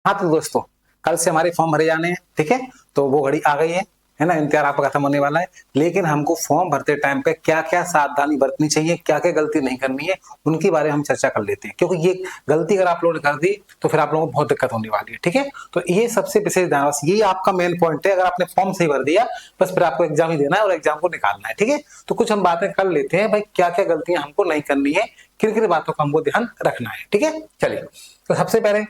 हाँ तो दोस्तों, कल से हमारे फॉर्म भरे जाने हैं, ठीक है। तो वो घड़ी आ गई है ना, इंतजार आपका खत्म होने वाला है। लेकिन हमको फॉर्म भरते टाइम पे क्या क्या सावधानी बरतनी चाहिए, क्या क्या गलती नहीं करनी है, उनके बारे में हम चर्चा कर लेते हैं। क्योंकि ये गलती अगर आप लोगों ने कर दी तो फिर आप लोगों को बहुत दिक्कत होने वाली है, ठीक है। तो ये सबसे विशेष ध्यान, बस ये आपका मेन पॉइंट है। अगर आपने फॉर्म सही भर दिया, बस फिर आपको एग्जाम ही देना है और एग्जाम को निकालना है, ठीक है। तो कुछ हम बातें कर लेते हैं भाई, क्या क्या गलतियां हमको नहीं करनी है, किन किन बातों का हमको ध्यान रखना है, ठीक है। चलिए, तो सबसे पहले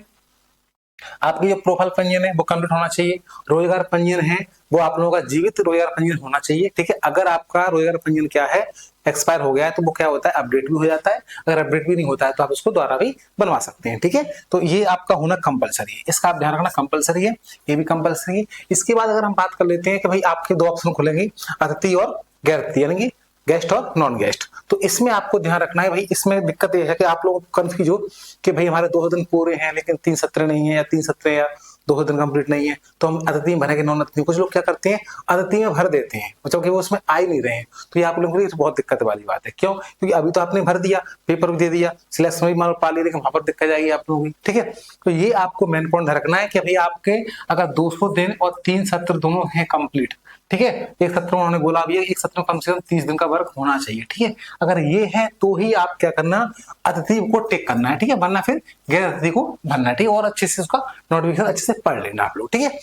आपकी जो प्रोफाइल पंजीयन है वो कंप्लीट होना चाहिए। रोजगार पंजीयन है वो आप लोगों का जीवित रोजगार पंजीयन होना चाहिए, ठीक है। अगर आपका रोजगार पंजीयन क्या है, एक्सपायर हो गया है, तो वो क्या होता है, अपडेट भी हो जाता है। अगर अपडेट भी नहीं होता है तो आप उसको दोबारा भी बनवा सकते हैं, ठीक है। तो ये आपका होना कंपलसरी है, इसका आप ध्यान रखना, कंपलसरी है, ये भी कंपलसरी है। इसके बाद अगर हम बात कर लेते हैं कि भाई आपके दो ऑप्शन खुलेंगे, अतिथि और गैर अतिथि, यानी कि गेस्ट और नॉन गेस्ट। तो इसमें आपको ध्यान रखना है भाई, इसमें दिक्कत ये है कि आप लोग कंफ्यूज हो कि भाई हमारे 2 दिन पूरे हैं लेकिन 3 सत्र नहीं है, या 3 सत्र या 2 दिन कंप्लीट नहीं है, तो हम अतिथि में भरेंगे नॉन अतिथि। कुछ लोग क्या करते हैं, अतिथि में भर देते हैं, मतलब कि वो उसमें आ ही नहीं रहे हैं। तो ये आप लोगों के लिए बहुत दिक्कत वाली बात है। क्यों? क्योंकि अभी तो आपने भर दिया, पेपर भी दे दिया, सिलेक्शन भी मान लो पा ली, लेकिन वहां पर दिक्कत जाएगी आप लोगों की, ठीक है। तो ये आपको मेन पॉइंट रखना है कि भाई आपके अगर 200 दिन और 3 सत्र दोनों हैं कंप्लीट, ठीक है। एक सत्र में उन्होंने बोला भी है, एक सत्र में कम से कम 30 दिन का वर्क होना चाहिए, ठीक है। अगर ये है तो ही आप क्या करना, अतिथि को टिक करना है, ठीक है, वरना फिर गैर अतिथि को भरना है, ठीक है। और अच्छे से उसका नोटिफिकेशन अच्छे से पढ़ लेना आप लोग, ठीक है।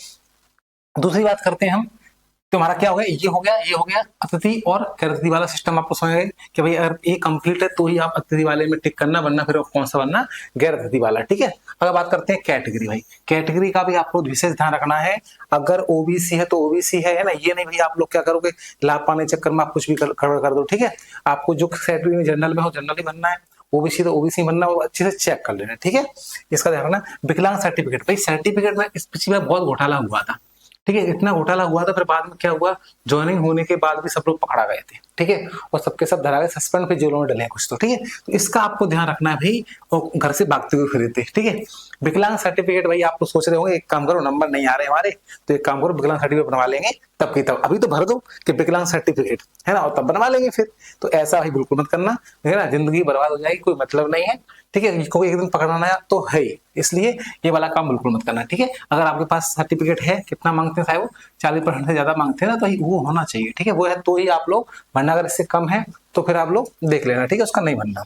दूसरी बात करते हैं हम, तुम्हारा क्या हो गया, ये हो गया, ये हो गया अतिथि और गैर अतिथि वाला सिस्टम आपको समझ गए कि भाई अगर ये कंप्लीट है तो ही आप अतिथि वाले में टिक करना, वरना फिर कौन सा बनना, गैर अतिथि वाला, ठीक है। अगर बात करते हैं कैटेगरी, भाई कैटेगरी का भी आपको विशेष ध्यान रखना है। अगर ओबीसी है तो ओबीसी है ना, ये नहीं भाई आप लोग क्या करोगे, लाभ पाने के चक्कर में आप कुछ भी खड़ा कर दो, ठीक है। आपको जो कैटेगरी में जनरल में हो जनरल ही बनना है, ओबीसी तो ओबीसी बनना, वो अच्छे से चेक कर लेना, ठीक है। इसका ध्यान रखना। विकलांग सर्टिफिकेट, भाई सर्टिफिकेट में इस पिछली बार बहुत घोटाला हुआ था, ठीक है। इतना घोटाला हुआ था, फिर बाद में क्या हुआ, ज्वाइनिंग होने के बाद भी सब लोग पकड़ा गए थे, ठीक है। और सबके सब धरा गए, सस्पेंड पे जेलों में डले हैं कुछ तो, ठीक है। तो इसका आपको ध्यान रखना है भाई, वो घर से भागते हुए फिरे थे, ठीक है। विकलांग सर्टिफिकेट, भाई आप तो सोच रहे होंगे एक काम करो, नंबर नहीं आ रहे हमारे, तो एक काम करो विकलांग सर्टिफिकेट बनवा लेंगे, तब की तब, अभी तो भर दो कि विकलांग सर्टिफिकेट है ना, और तब बनवा लेंगे फिर। तो ऐसा ही बिल्कुल मत करना, है ना, जिंदगी बर्बाद हो जाएगी, कोई मतलब नहीं है, ठीक है। इसको एक दिन पकड़ना तो है ही, इसलिए ये वाला काम बिल्कुल मत करना, ठीक है। अगर आपके पास सर्टिफिकेट है, कितना मांगते हैं साहब, वो 40% से ज्यादा मांगते हैं ना, तो वो होना चाहिए, ठीक है। वो है तो ही आप लोग भरना, अगर इससे कम है तो फिर आप लोग देख लेना, ठीक है, उसका नहीं भरना।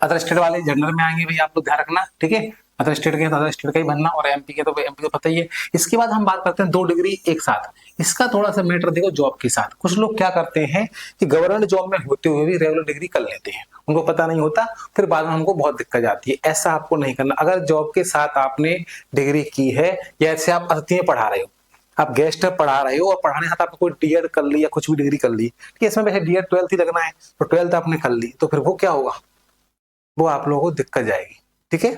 अदर स्टेट वाले जनरल में आएंगे भाई, आप लोग ध्यान रखना, ठीक है। अदर स्टेट के तो अदर स्टेट का ही भरना, और एमपी के तो एमपी तो पता ही है। इसके बाद हम बात करते हैं 2 डिग्री एक साथ, इसका थोड़ा सा मैटर देखो जॉब के साथ। कुछ लोग क्या करते हैं कि गवर्नमेंट जॉब में होते हुए भी रेगुलर डिग्री कर लेते हैं, उनको पता नहीं होता, फिर बाद में हमको बहुत दिक्कत आती है। ऐसा आपको नहीं करना। अगर जॉब के साथ आपने डिग्री की है, या ऐसे आप अतिथि में पढ़ा रहे हो, आप गेस्ट पढ़ा रहे हो और पढ़ाने के साथ आपने कोई डीएड कर ली या कुछ भी डिग्री कर ली, ठीक है। इसमें वैसे डीएड 12th ही लगना है, तो 12th आपने कर ली, तो फिर वो क्या होगा, वो आप लोगों को दिक्कत जाएगी, ठीक है।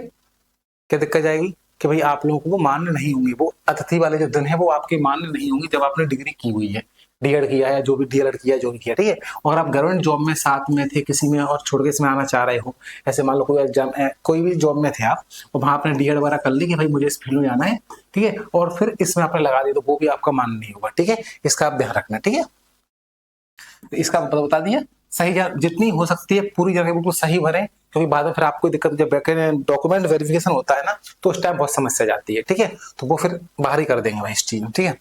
क्या दिक्कत जाएगी कि भाई आप लोगों को वो मान्य नहीं होंगी, वो अतिथि वाले जो दिन है वो आपके मान्य नहीं होंगी जब आपने डिग्री की हुई है, डीएड किया है, जो भी डीएलएड किया है, जो भी किया, ठीक है। और आप गवर्नमेंट जॉब में साथ में थे किसी में और छोड़ के इसमें आना चाह रहे हो, ऐसे मान लो कोई एग्जाम, कोई भी जॉब में थे आप, और वहां आपने डीएड वगैरह कर ली कि भाई मुझे इस फील्ड में जाना है, ठीक है, और फिर इसमें आपने लगा दी, तो वो भी आपका मान्य नहीं होगा, ठीक है। इसका आप ध्यान रखना, ठीक है। इसका बता दिया। सही जितनी हो सकती है पूरी जगह बिल्कुल सही भरें, क्योंकि बाद में फिर आपको दिक्कत, जब डॉक्यूमेंट वेरिफिकेशन होता है ना, तो उस टाइम बहुत समस्या जाती है, ठीक है। तो वो फिर बाहर ही कर देंगे भाई इस चीज में, ठीक है।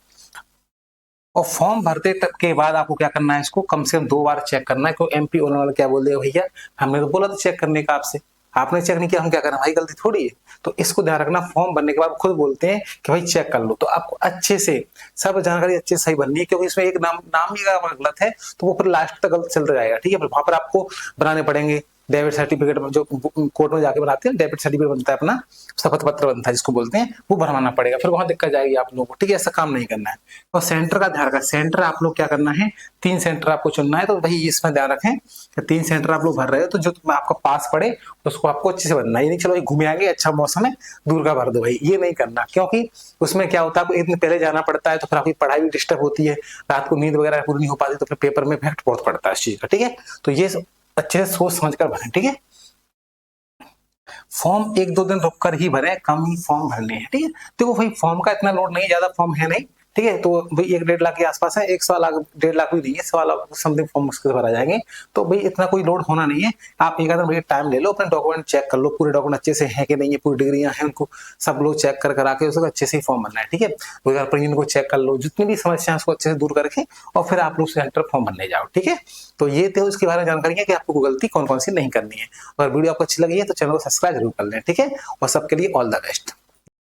और फॉर्म भरते तक के बाद आपको क्या करना है, इसको कम से कम 2 बार चेक करना है। क्योंकि एमपी ओनर वाले क्या बोल रहे भैया, हमने तो बोला था चेक करने का आपसे, आपने चेक नहीं किया, हम क्या करें भाई, गलती थोड़ी है। तो इसको ध्यान रखना, फॉर्म भरने के बाद खुद बोलते हैं कि भाई चेक कर लो, तो आपको अच्छे से सब जानकारी अच्छे से सही भरनी है। क्योंकि इसमें एक नाम नाम ही अगर गलत है तो वो फिर लास्ट तक गलत चलता जाएगा, ठीक है। फिर वहां पर आपको बनाने पड़ेंगे डेबिट सर्टिफिकेट, जो कोर्ट में जाके बनाते हैं डेबिट सर्टिफिकेट बनता है अपना, शपथ पत्र बनता है जिसको बोलते हैं, वो भरवाना पड़ेगा, फिर वहां दिक्कत जाएगी आप लोगों को, ठीक है। ऐसा काम नहीं करना है। और सेंटर का ध्यान रखना, सेंटर आप लोग क्या करना है, 3 सेंटर आपको चुनना है। तो भाई इसमें ध्यान रखें कि 3 सेंटर आप लोग भर रहे हो, तो जो आपका पास पड़े उसको आपको अच्छे से भरना है। ये नहीं चलो घूमे आएंगे, अच्छा मौसम है, दूर का भर दो, भाई ये नहीं करना। क्योंकि उसमें क्या होता है, आपको एक दिन पहले जाना पड़ता है, तो फिर आपकी पढ़ाई भी डिस्टर्ब होती है, रात को नींद वगैरह पूरी नहीं हो पाती, तो फिर पेपर में इफेक्ट बहुत पड़ता है इस चीज का, ठीक है। तो ये अच्छे से सोच समझ कर भरें, ठीक है। फॉर्म 1-2 दिन रुक कर ही भरे, कम ही फॉर्म भरने हैं, ठीक है। देखो भाई फॉर्म का इतना लोड नहीं, ज्यादा फॉर्म है नहीं, ठीक है। तो भाई 1-1.5 लाख के आसपास है, 1-1.25 लाख, 1.5 लाख भी नहीं है, 1.25 लाख समथिंग फॉर्म मुश्किल से भरा जाएंगे। तो भाई इतना कोई लोड होना नहीं है। आप एक आधा मिनट टाइम ले लो, अपने डॉक्यूमेंट चेक कर लो, पूरे डॉक्यूमेंट अच्छे से हैं कि नहीं है, पूरी डिग्रियां हैं, उनको सब लोग चेक कर करा के उसको अच्छे से फॉर्म भरना है, ठीक है। रोजगार पंजीयन को चेक कर लो, जितनी भी समस्या है उसको अच्छे से दूर करके और फिर आप लोग सेंटर फॉर्म भरने जाओ, ठीक है। तो ये थे उसके बारे में जानकारी है कि आपको गलती कौन कौन सी नहीं करनी है। अगर वीडियो आपको अच्छी लगी है तो चैनल को सब्सक्राइब जरूर कर लें, ठीक है। और सबके लिए ऑल द बेस्ट।